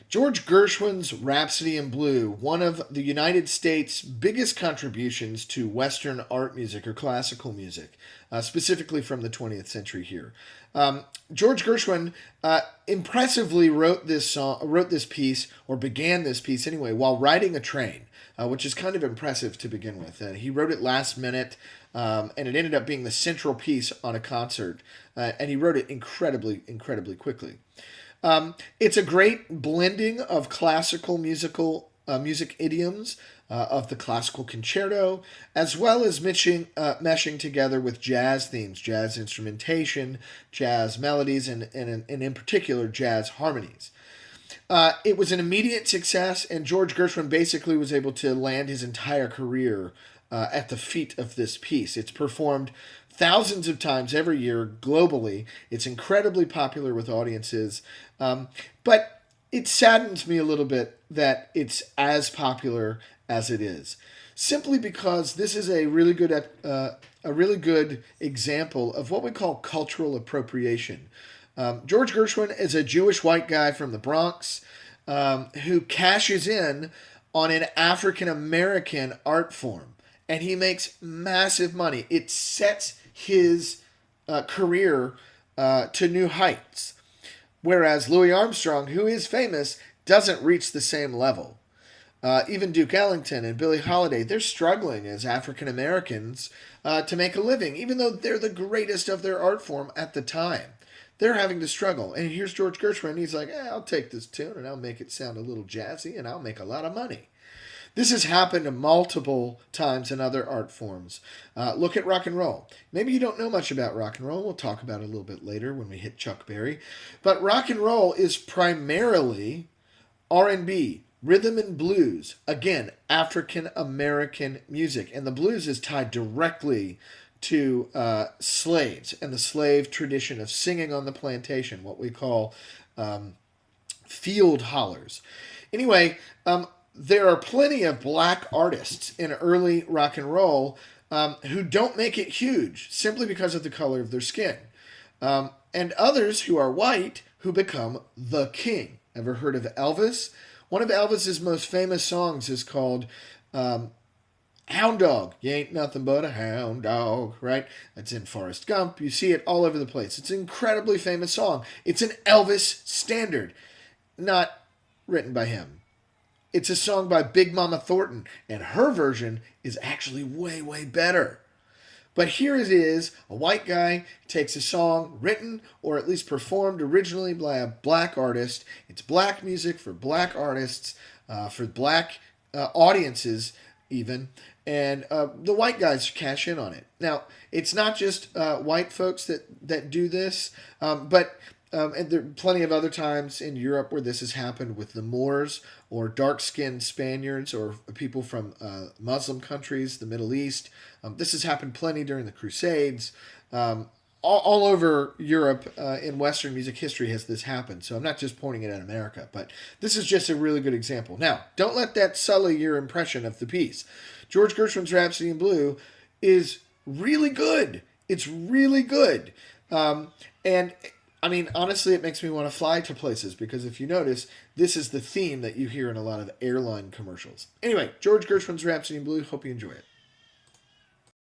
George Gershwin's Rhapsody in Blue, one of the United States' biggest contributions to Western art music or classical music, specifically from the 20th century here. George Gershwin impressively wrote this piece, or began this piece anyway, while riding a train, which is kind of impressive to begin with. He wrote it last minute, and it ended up being the central piece on a concert, and he wrote it incredibly quickly. It's a great blending of classical music idioms of the classical concerto, as well as meshing together with jazz themes, jazz instrumentation, jazz melodies, and in particular, jazz harmonies. It was an immediate success, and George Gershwin basically was able to land his entire career at the feet of this piece. It's performed thousands of times every year globally. It's incredibly popular with audiences, but it saddens me a little bit that it's as popular as it is, simply because this is a really good example of what we call cultural appropriation. George Gershwin is a Jewish white guy from the Bronx who cashes in on an African American art form, and he makes massive money. It sets his career to new heights, whereas Louis Armstrong, who is famous, doesn't reach the same level. Even Duke Ellington and Billie Holiday, they're struggling as African Americans to make a living, even though they're the greatest of their art form at the time. They're having to struggle. And here's George Gershwin. He's like, I'll take this tune and I'll make it sound a little jazzy and I'll make a lot of money. This has happened multiple times in other art forms. Look at rock and roll. Maybe you don't know much about rock and roll. We'll talk about it a little bit later when we hit Chuck Berry. But rock and roll is primarily R&B, rhythm and blues. Again, African American music. And the blues is tied directly to slaves and the slave tradition of singing on the plantation, what we call field hollers. Anyway, there are plenty of black artists in early rock and roll who don't make it huge simply because of the color of their skin. And others who are white who become the king. Ever heard of Elvis? One of Elvis's most famous songs is called Hound Dog. You ain't nothing but a hound dog, right? That's in Forrest Gump. You see it all over the place. It's an incredibly famous song. It's an Elvis standard, not written by him. It's a song by Big Mama Thornton, and her version is actually way better. But here it is, a white guy takes a song written or at least performed originally by a black artist. It's black music for black artists, for black audiences even, and the white guys cash in on it. Now, it's not just white folks that do this, but and there are plenty of other times in Europe where this has happened with the Moors or dark-skinned Spaniards or people from Muslim countries, the Middle East. This has happened plenty during the Crusades. All over Europe in Western music history has this happened. So I'm not just pointing it at America, but this is just a really good example. Now, don't let that sully your impression of the piece. George Gershwin's Rhapsody in Blue is really good. It's really good. And I mean, honestly, it makes me want to fly to places because if you notice, this is the theme that you hear in a lot of airline commercials. Anyway, George Gershwin's Rhapsody in Blue. Hope you enjoy it.